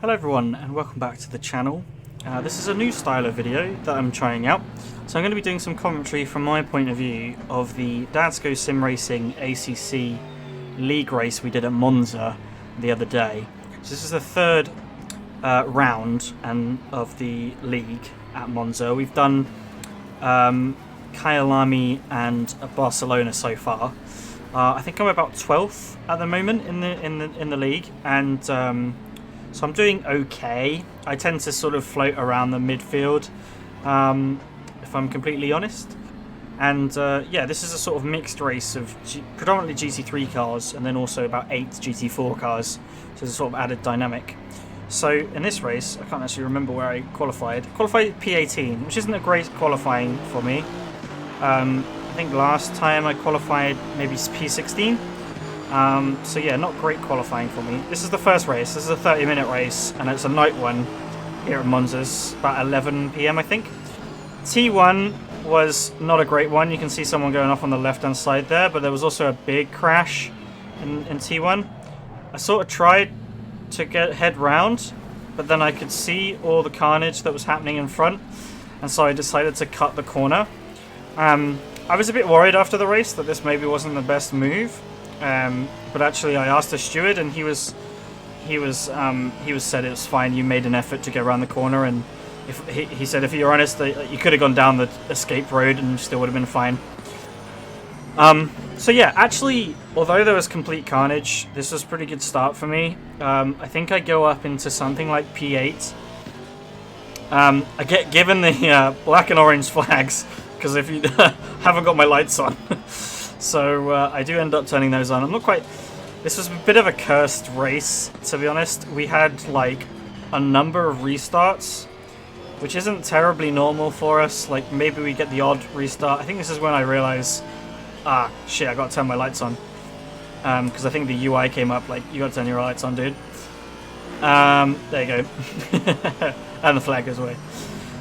Hello everyone and welcome back to the channel. This is a new style of video that I'm trying out. So I'm going to be doing some commentary from my point of view of the Dadsco Sim Racing ACC League race we did at Monza the other day. So this is the third round of the league at Monza. We've done Kyalami and Barcelona so far. I think I'm about 12th at the moment in the league, and so I'm doing okay. I tend to sort of float around the midfield, if I'm completely honest. And yeah, this is a sort of mixed race of predominantly GT3 cars and then also about 8 GT4 cars. So there's a sort of added dynamic. So in this race, I can't actually remember where I qualified. Qualified P18, which isn't a great qualifying for me. I think last time I qualified maybe P16. So yeah, not great qualifying for me. This is the first race. This is a 30-minute race, and it's a night one here at Monza's, about 11 PM I think. T1 was not a great one. You can see someone going off on the left-hand side there, but there was also a big crash in T1. I sort of tried to head round, but then I could see all the carnage that was happening in front, and so I decided to cut the corner. I was a bit worried after the race that this maybe wasn't the best move. But actually, I asked the steward, and he said it was fine. You made an effort to get around the corner, and he said if you're honest, that you could have gone down the escape road and still would have been fine. So yeah, actually, although there was complete carnage, this was a pretty good start for me. I think I go up into something like P8. I get given the black and orange flags because if you haven't got my lights on. So I do end up turning those on. I'm not quite... This was a bit of a cursed race, to be honest. We had like a number of restarts, which isn't terribly normal for us. Like maybe we get the odd restart. I think this is when I realize, shit, I gotta turn my lights on. Because I think the UI came up like, you gotta turn your lights on, dude. There you go. And the flag goes away.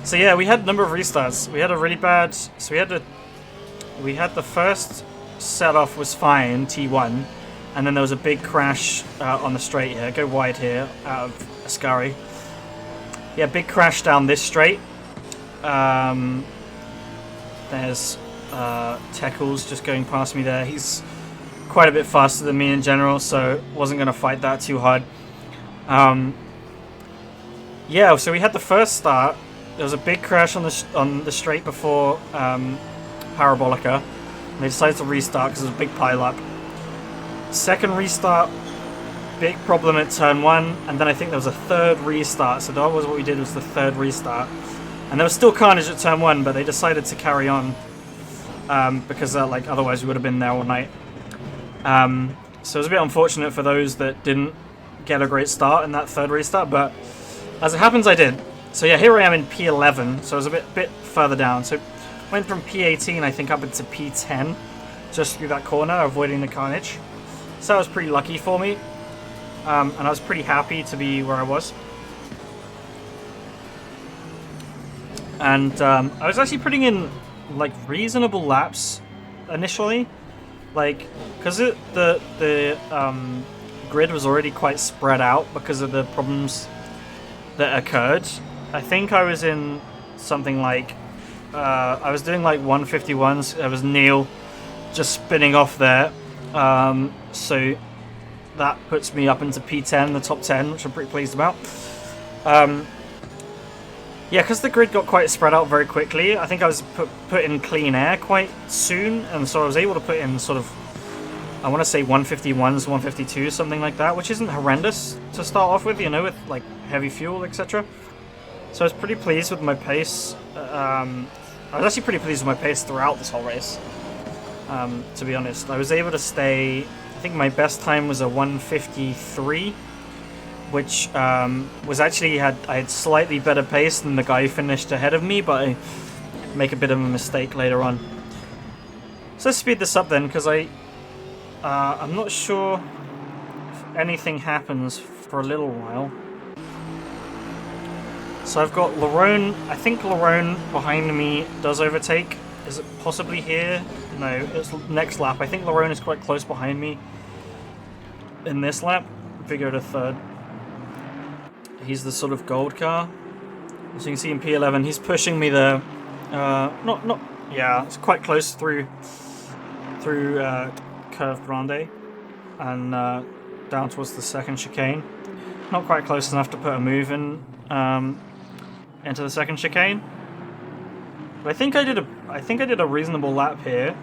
So yeah, we had a number of restarts. We had a really bad... So we had the first... set off was fine, T1, and then there was a big crash on the straight here. Go wide here, out of Ascari. Yeah, big crash down this straight. There's Teqqles just going past me there. He's quite a bit faster than me in general, so wasn't going to fight that too hard. Yeah, so we had the first start. There was a big crash on the straight before Parabolica. They decided to restart because there was a big pile-up. Second restart, big problem at turn 1, and then I think there was a third restart. So that was what we did, was the third restart. And there was still carnage at turn 1, but they decided to carry on because like otherwise we would have been there all night. So it was a bit unfortunate for those that didn't get a great start in that third restart, but as it happens, I did. So yeah, here I am in P11, so it was a bit further down. So went from P18, I think, up into P10, just through that corner, avoiding the carnage. So that was pretty lucky for me, and I was pretty happy to be where I was. And I was actually putting in like reasonable laps initially, like because the grid was already quite spread out because of the problems that occurred. I think I was in something like. I was doing like 151s. There was Neil just spinning off there. So that puts me up into P10, the top 10, which I'm pretty pleased about. Yeah, because the grid got quite spread out very quickly. I think I was put in clean air quite soon, and so I was able to put in sort of, I want to say 151s, 152s, something like that, which isn't horrendous to start off with, you know, with like heavy fuel, etc. So I was pretty pleased with my pace. I was actually pretty pleased with my pace throughout this whole race, to be honest. I was able to stay, I think my best time was a 153, which was actually, I had slightly better pace than the guy who finished ahead of me, but I make a bit of a mistake later on. So let's speed this up then, because I'm not sure if anything happens for a little while. So I've got Lerone. I think Lerone behind me does overtake. Is it possibly here? No, it's next lap. I think Lerone is quite close behind me in this lap. If we go to third. he's the sort of gold car. As you can see in P11, he's pushing me there. Yeah, it's quite close through Curve Grande and down towards the second chicane. Not quite close enough to put a move in into the second chicane. But I think I did a reasonable lap here.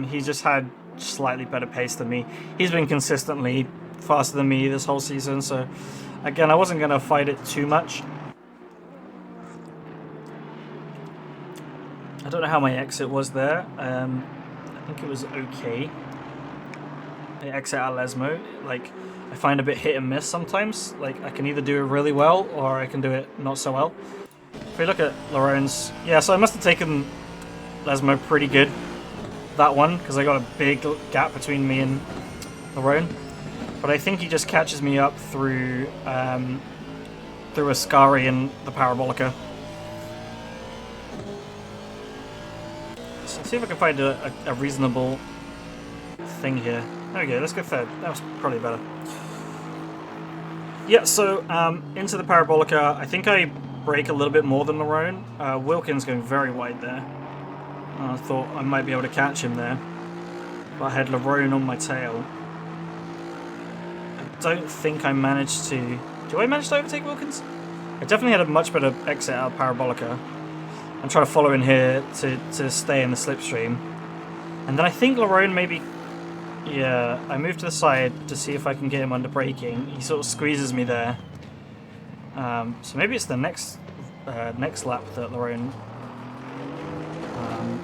He just had slightly better pace than me. He's been consistently faster than me this whole season, so again, I wasn't going to fight it too much. I don't know how my exit was there. I think it was okay. I exit at Lesmo. Like, I find a bit hit and miss sometimes. Like, I can either do it really well or I can do it not so well. If we look at Larone's, yeah, so I must have taken Lesmo pretty good that one because I got a big gap between me and Larone. But I think he just catches me up through Ascari and the Parabolica. So let's see if I can find a reasonable thing here. There we go, let's go third. That was probably better. Yeah, so into the Parabolica, I think I brake a little bit more than Larone. Wilkins going very wide there. I thought I might be able to catch him there. But I had Larone on my tail. I don't think I managed to... Do I manage to overtake Wilkins? I definitely had a much better exit out of Parabolica. I'm trying to follow in here to stay in the slipstream. And then I think Larone maybe... Yeah, I moved to the side to see if I can get him under braking. He sort of squeezes me there. So maybe it's the next lap that Larone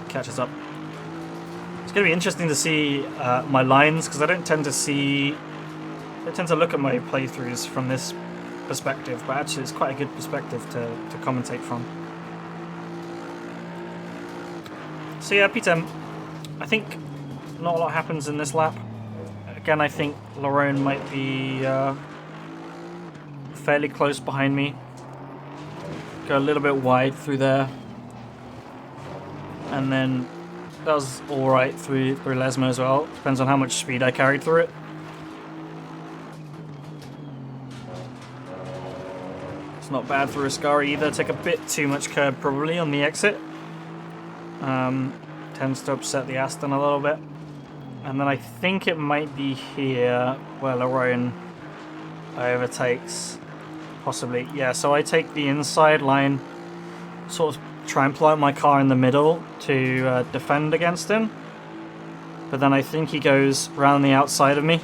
catches up. It's going to be interesting to see my lines because I don't tend to look at my playthroughs from this perspective, but actually it's quite a good perspective to commentate from. So yeah, P10. I think not a lot happens in this lap. Again, I think Larone might be fairly close behind me. Go a little bit wide through there. And then that was alright through Lesmo as well. Depends on how much speed I carried through it. It's not bad through Ascari either. Take a bit too much curb probably on the exit. Tends to upset the Aston a little bit. And then I think it might be here where Larone overtakes. Possibly. Yeah, so I take the inside line, sort of try and plant my car in the middle to defend against him. But then I think he goes round the outside of me.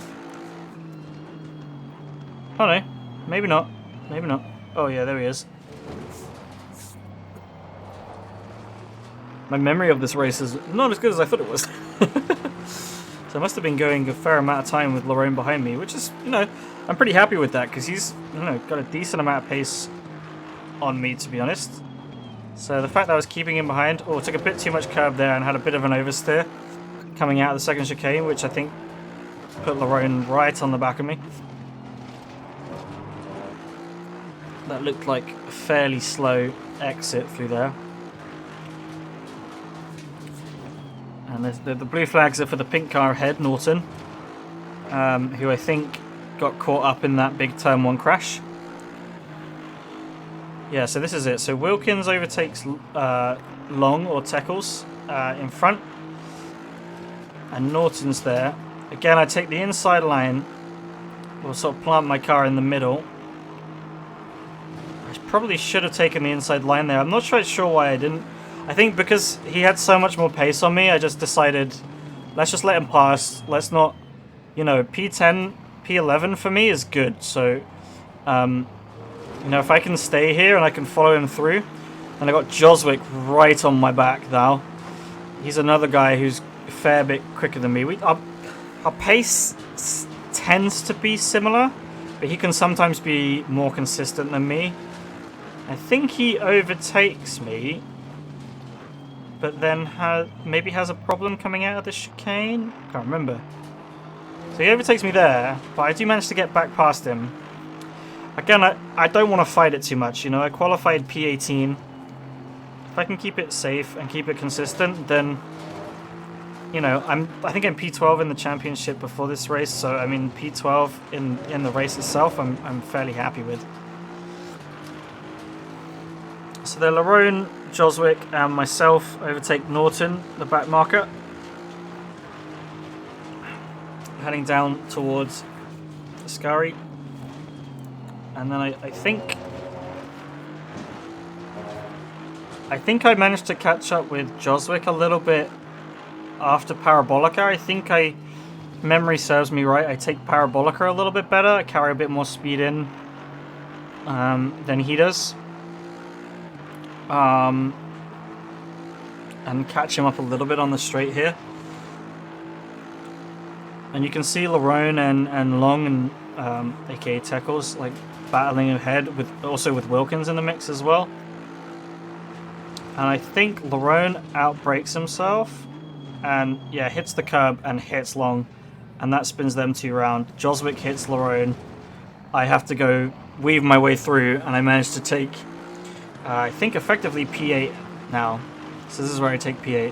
Oh no, maybe not. Maybe not. Oh yeah, there he is. My memory of this race is not as good as I thought it was. So I must have been going a fair amount of time with Larone behind me, which is, you know, I'm pretty happy with that because he's, you know, got a decent amount of pace on me, to be honest. So the fact that I was keeping him behind, took a bit too much curb there and had a bit of an oversteer coming out of the second chicane, which I think put Larone right on the back of me. That looked like a fairly slow exit through there. And the blue flags are for the pink car ahead, Norton, who I think got caught up in that big turn 1 crash. Yeah, so this is it. So Wilkins overtakes Long or Teqqles in front, and Norton's there. Again, I take the inside line, or sort of plant my car in the middle. I probably should have taken the inside line there. I'm not sure why I didn't. I think because he had so much more pace on me, I just decided, let's just let him pass. Let's not, you know, P10, P11 for me is good. So, you know, if I can stay here and I can follow him through, and I got Joswick right on my back now. He's another guy who's a fair bit quicker than me. Our pace tends to be similar, but he can sometimes be more consistent than me. I think he overtakes me, but then maybe has a problem coming out of the chicane? Can't remember. So he overtakes me there, but I do manage to get back past him. Again, I don't want to fight it too much, you know. I qualified P18. If I can keep it safe and keep it consistent, then, you know, I think I'm P12 in the championship before this race, so I mean P12 in the race itself I'm fairly happy with. So they're Lerone, Joswick, and myself overtake Norton, the back marker. Heading down towards Scary. And then I think I managed to catch up with Joswick a little bit after Parabolica. I think memory serves me right, I take Parabolica a little bit better. I carry a bit more speed in than he does. And catch him up a little bit on the straight here. And you can see Lerone and Long and aka Teqqles like battling ahead with Wilkins in the mix as well. And I think Lerone outbrakes himself and yeah, hits the curb and hits Long, and that spins them 2 round. Joswick hits Lerone. I have to go weave my way through, and I managed to take I think effectively P8 now. So this is where I take P8.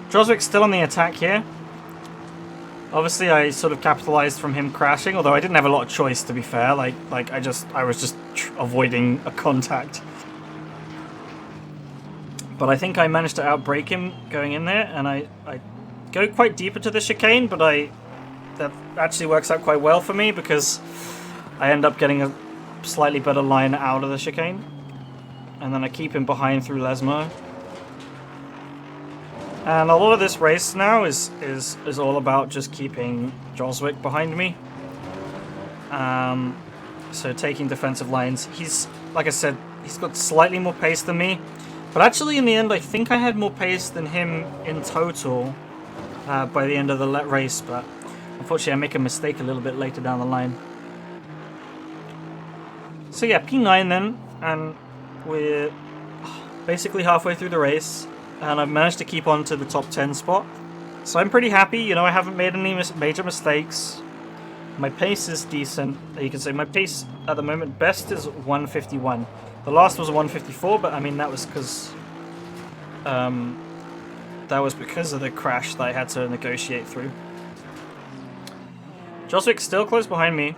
Joswick's still on the attack here. Obviously, I sort of capitalized from him crashing, although I didn't have a lot of choice, to be fair. I was just avoiding a contact. But I think I managed to outbrake him going in there, and I go quite deep into the chicane, but that actually works out quite well for me because I end up getting a slightly better line out of the chicane. And then I keep him behind through Lesmo. And a lot of this race now is all about just keeping Joswick behind me. So taking defensive lines. He's, like I said, he's got slightly more pace than me. But actually in the end I think I had more pace than him in total by the end of the race. But unfortunately I make a mistake a little bit later down the line. So yeah, P9 then. And we're basically halfway through the race. And I've managed to keep on to the top 10 spot. So I'm pretty happy, you know, I haven't made any major mistakes. My pace is decent. You can say my pace at the moment best is 151. The last was 154, but I mean that was because of the crash that I had to negotiate through. Joswick's still close behind me.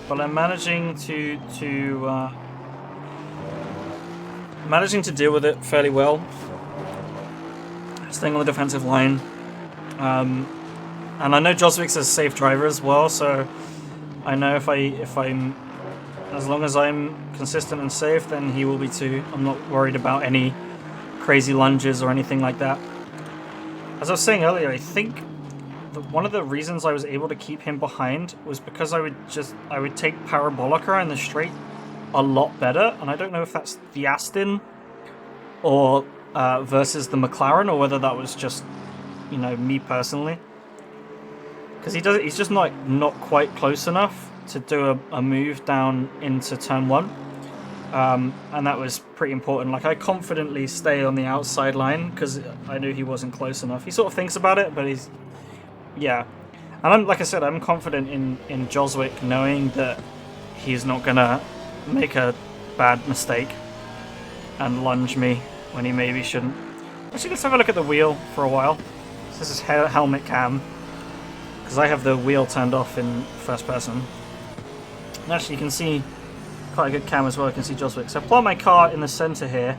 But I'm managing to deal with it fairly well. Staying on the defensive line. And I know Joswick's a safe driver as well, so I know if I'm as long as I'm consistent and safe, then he will be too. I'm not worried about any crazy lunges or anything like that. As I was saying earlier, I think one of the reasons I was able to keep him behind was because I would take Parabolica in the straight a lot better, and I don't know if that's the Aston or versus the Mclaren, or whether that was just, you know, me personally, because he's just not quite close enough to do a move down into turn 1, and that was pretty important. Like, I confidently stay on the outside line because I knew he wasn't close enough. He sort of thinks about it, but yeah, and like I said, I'm confident in Joswick, knowing that he's not gonna make a bad mistake and lunge me when he maybe shouldn't. Actually, let's have a look at the wheel for a while. So this is helmet cam, because I have the wheel turned off in first person. And actually you can see quite a good cam as well. You can see Joswick. So I plot my car in the center here.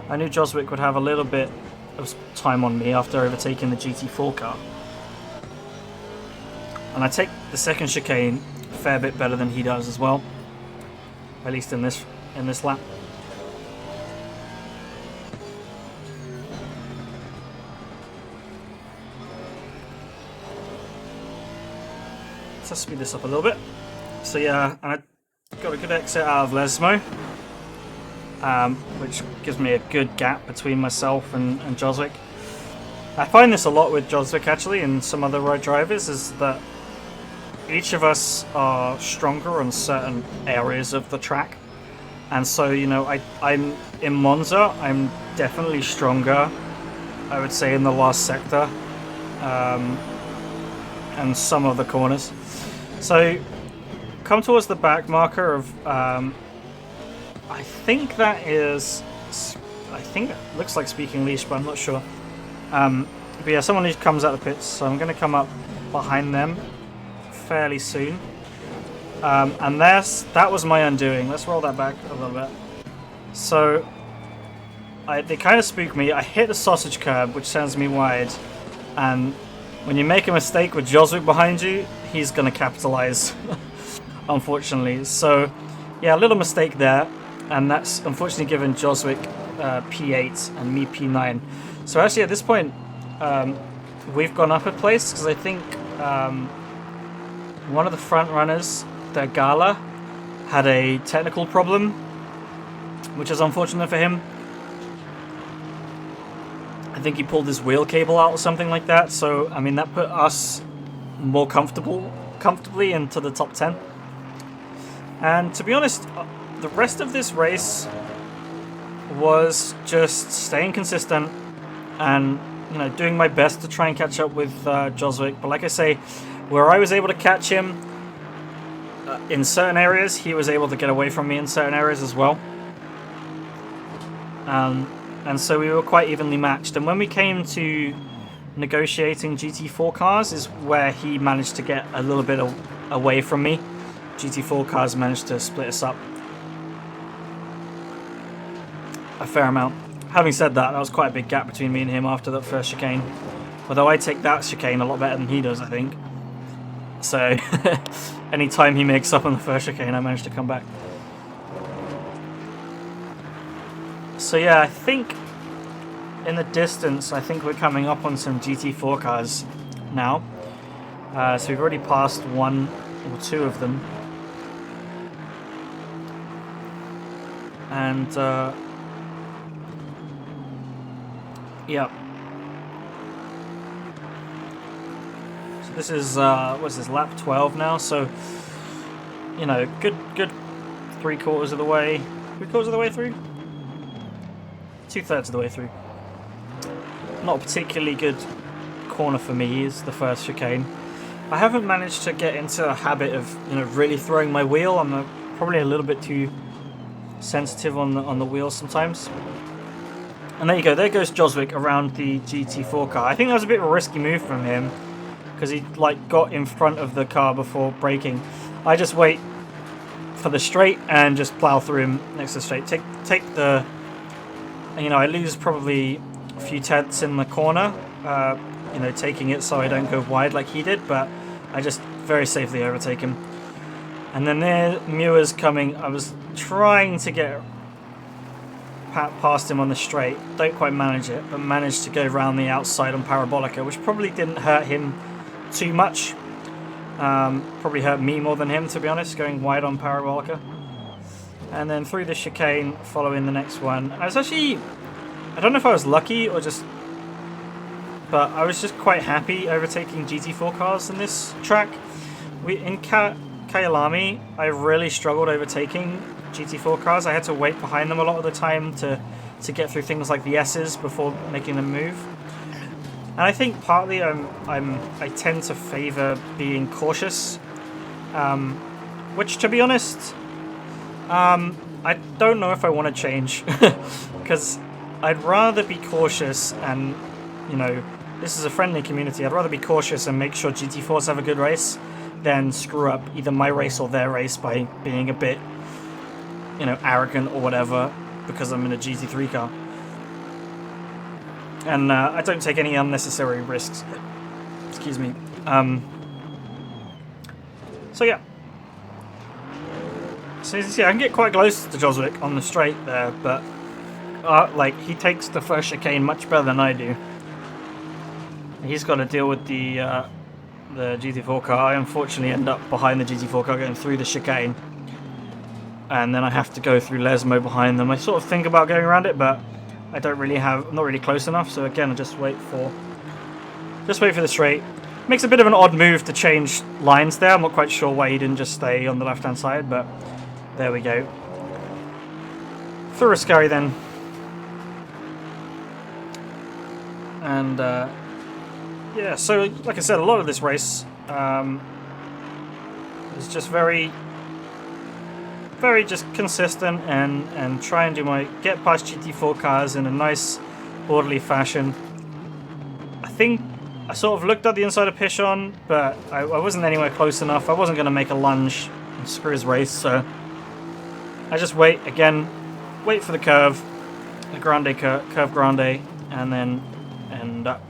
I knew Joswick would have a little bit of time on me after overtaking the GT4 car. And I take the second chicane a fair bit better than he does as well. At least in this lap. Let's speed this up a little bit. So yeah, and I got a good exit out of Lesmo, which gives me a good gap between myself and Joswick. I find this a lot with Joswick actually, and some other road drivers, is that each of us are stronger on certain areas of the track. And so, you know, I'm in Monza, I'm definitely stronger, I would say, in the last sector, and some of the corners. So, come towards the back marker of, I think it looks like Speaking Leash, but I'm not sure. But yeah, someone who comes out of the pits, so I'm going to come up behind them fairly soon. And that was my undoing. Let's roll that back a little bit. So they kind of spooked me. I hit a sausage curb, which sends me wide. And when you make a mistake with Joswick behind you, he's going to capitalize, unfortunately. So, yeah, a little mistake there. And that's unfortunately given Joswick P8 and me P9. So actually at this point, we've gone up a place because I think one of the front runners, the Gala, had a technical problem, which is unfortunate for him. I think he pulled his wheel cable out or something like that. So, I mean, that put us more comfortably into the top 10. And to be honest, the rest of this race was just staying consistent and, you know, doing my best to try and catch up with Joswick. But like I say, where I was able to catch him in certain areas, he was able to get away from me in certain areas as well. And so we were quite evenly matched. And when we came to negotiating GT4 cars is where he managed to get a little bit away from me. GT4 cars managed to split us up a fair amount. Having said that, there was quite a big gap between me and him after that first chicane. Although I take that chicane a lot better than he does, I think. So, any time he makes up on the first chicane, I manage to come back. So yeah, I think in the distance, I think we're coming up on some GT4 cars now. So we've already passed one or two of them. And, yeah. So this is, what's this, lap 12 now? So, you know, good 3/4 of the way. 3/4 of the way through? 2/3 of the way through. Not a particularly good corner for me is the first chicane. I haven't managed to get into a habit of, you know, really throwing my wheel. I'm probably a little bit too sensitive on the wheels sometimes. And there you go. There goes Joswick around the GT4 car. I think that was a bit of a risky move from him because he like got in front of the car before braking. I just wait for the straight and just plow through him next to the straight. Take the. You know, I lose probably a few tenths in the corner, you know, taking it so I don't go wide like he did, but I just very safely overtake him. And then there, Muir's coming. I was trying to get past him on the straight, don't quite manage it, but managed to go around the outside on Parabolica, which probably didn't hurt him too much. Probably hurt me more than him, to be honest, going wide on Parabolica. And then through the chicane, following the next one. I was actually, I don't know if I was lucky or just, but I was just quite happy overtaking GT4 cars in this track. In Kyalami, I really struggled overtaking GT4 cars. I had to wait behind them a lot of the time to get through things like the S's before making them move. And I think partly I tend to favour being cautious, which, to be honest, I don't know if I want to change, because I'd rather be cautious and, you know, this is a friendly community. I'd rather be cautious and make sure GT4s have a good race than screw up either my race or their race by being a bit, you know, arrogant or whatever because I'm in a GT3 car. And I don't take any unnecessary risks. Excuse me. So yeah. So as you see, I can get quite close to Joswick on the straight there, but like he takes the first chicane much better than I do. He's got to deal with the GT4 car. I unfortunately end up behind the GT4 car going through the chicane, and then I have to go through Lesmo behind them. I sort of think about going around it, but I don't really have. I'm not really close enough. So again, I just wait for the straight. Makes a bit of an odd move to change lines there. I'm not quite sure why he didn't just stay on the left-hand side, but there we go. Through a scurry then. And yeah, so like I said, a lot of this race is just very just consistent and try and get past GT4 cars in a nice, orderly fashion. I think I sort of looked at the inside of Pichon, but I wasn't anywhere close enough. I wasn't going to make a lunge, and screw his race. So I just wait again, wait for the curve, the grande curve grande, and then end up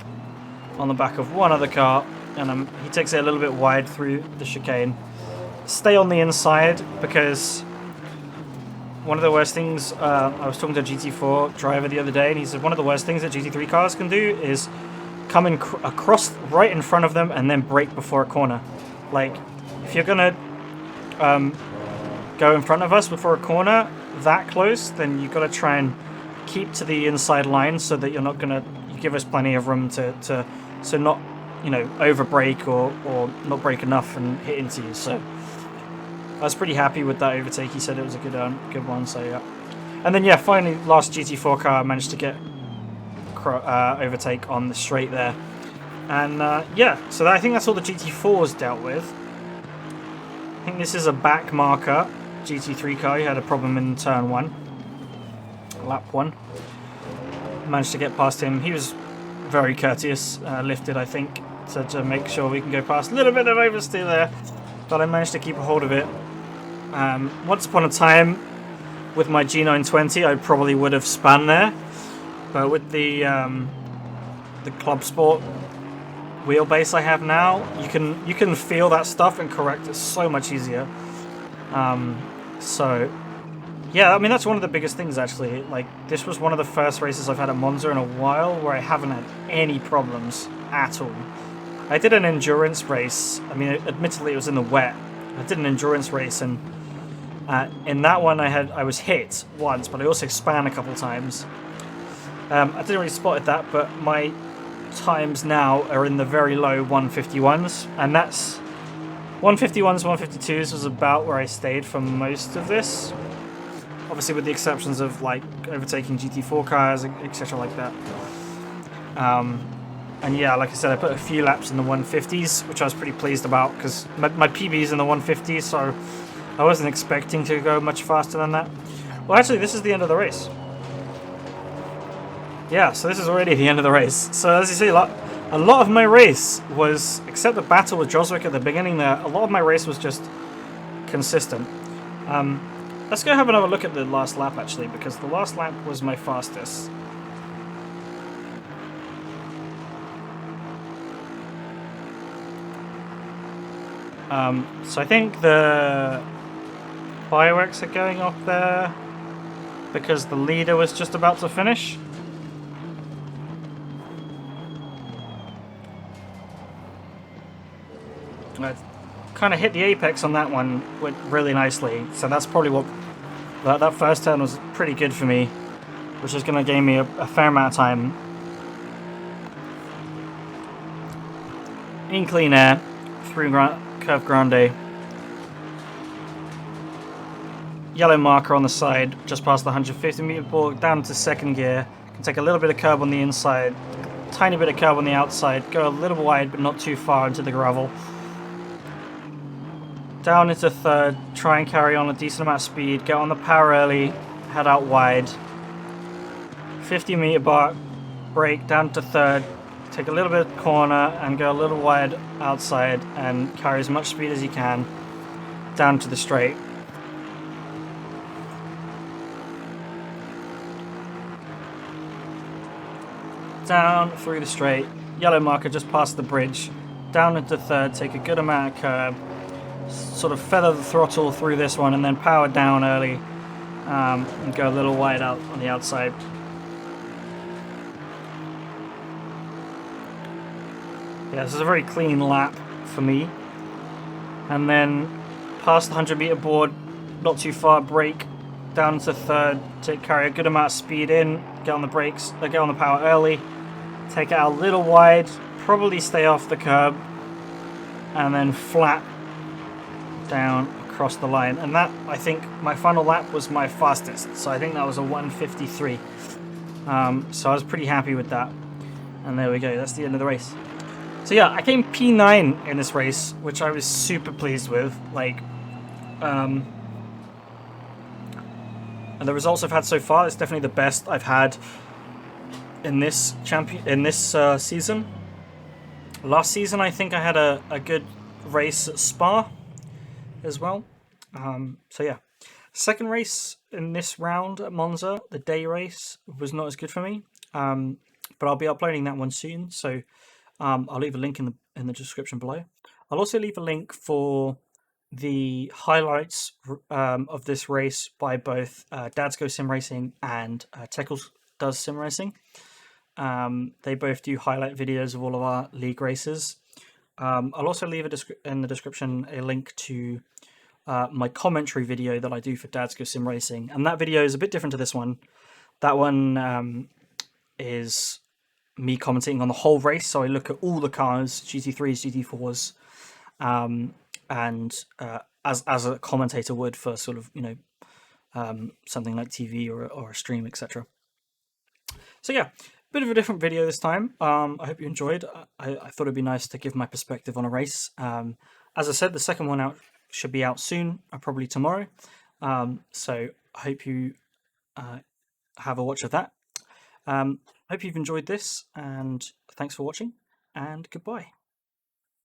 on the back of one other car, and he takes it a little bit wide through the chicane. Stay on the inside, because one of the worst things, I was talking to a GT4 driver the other day, and he said one of the worst things that GT3 cars can do is come in across right in front of them and then brake before a corner. Like, if you're gonna go in front of us before a corner that close, then you've got to try and keep to the inside line so that you're not gonna, you give us plenty of room to so not, you know, over brake or not brake enough and hit into you. So I was pretty happy with that overtake. He said it was a good one. So yeah, and then yeah, finally last GT4 car I managed to get overtake on the straight there, and yeah, so I think that's all the GT4's dealt with. I think this is a back marker GT3 car. He had a problem in turn 1, lap 1. Managed to get past him. He was very courteous, lifted I think to make sure we can go past. A little bit of oversteer there, but I managed to keep a hold of it. Once upon a time with my G920 I probably would have spun there, but with the ClubSport wheelbase I have now, you can feel that stuff and correct it so much easier. So yeah, I mean that's one of the biggest things actually. Like, this was one of the first races I've had at Monza in a while where I haven't had any problems at all. I did an endurance race. I mean, admittedly it was in the wet. I did an endurance race, and in that one I was hit once, but I also span a couple times. I didn't really spot that, but my times now are in the very low 151s, and that's 151s, 152s was about where I stayed for most of this. Obviously with the exceptions of like overtaking GT4 cars, etc. like that. And yeah, like I said, I put a few laps in the 150s, which I was pretty pleased about, because my PB's in the 150s, so I wasn't expecting to go much faster than that. Well, actually, this is the end of the race. Yeah, so this is already the end of the race. So as you see, a lot of my race was, except the battle with Joswick at the beginning there, a lot of my race was just consistent. Let's go have another look at the last lap, actually, because the last lap was my fastest. So I think the fireworks are going off there because the leader was just about to finish. I kind of hit the apex on that one really nicely, so that's probably what that first turn was pretty good for me, which is going to give me a fair amount of time. In clean air through curve grande. Yellow marker on the side, just past the 150 meter board, down to second gear. Can take a little bit of curb on the inside, tiny bit of curb on the outside, go a little wide but not too far into the gravel. Down into third, try and carry on a decent amount of speed, get on the power early, head out wide. 50 meter bar, brake down to third, take a little bit of corner and go a little wide outside and carry as much speed as you can down to the straight. Down through the straight, yellow marker just past the bridge, down into third, take a good amount of curb, sort of feather the throttle through this one and then power down early and go a little wide out on the outside. Yeah, this is a very clean lap for me. And then past the 100 meter board, not too far, brake down to third, carry a good amount of speed in, get on the brakes, get on the power early, take it out a little wide, probably stay off the curb, and then flat down across the line. And that, I think, my final lap was my fastest, so I think that was a 153. So I was pretty happy with that. And there we go, that's the end of the race. So yeah, I came P9 in this race, which I was super pleased with. Like, and the results I've had so far, it's definitely the best I've had in this season. Last season, I think I had a good race at Spa as well. So yeah, second race in this round at Monza, the day race, was not as good for me. But I'll be uploading that one soon, so I'll leave a link in the description below. I'll also leave a link for the highlights of this race by both Dads Go Sim Racing and Teqqles Does Sim Racing. They both do highlight videos of all of our league races. I'll also leave in the description a link to my commentary video that I do for Dads Go Sim Racing, and that video is a bit different to this one. That one is me commentating on the whole race, so I look at all the cars, GT3s, GT4s, and as a commentator would for sort of something like TV or a stream, etc. So yeah, bit of a different video this time. I hope you enjoyed. I thought it'd be nice to give my perspective on a race. As I said, the second one out should be out soon, probably tomorrow. So I hope you have a watch of that. Hope you've enjoyed this, and thanks for watching, and goodbye.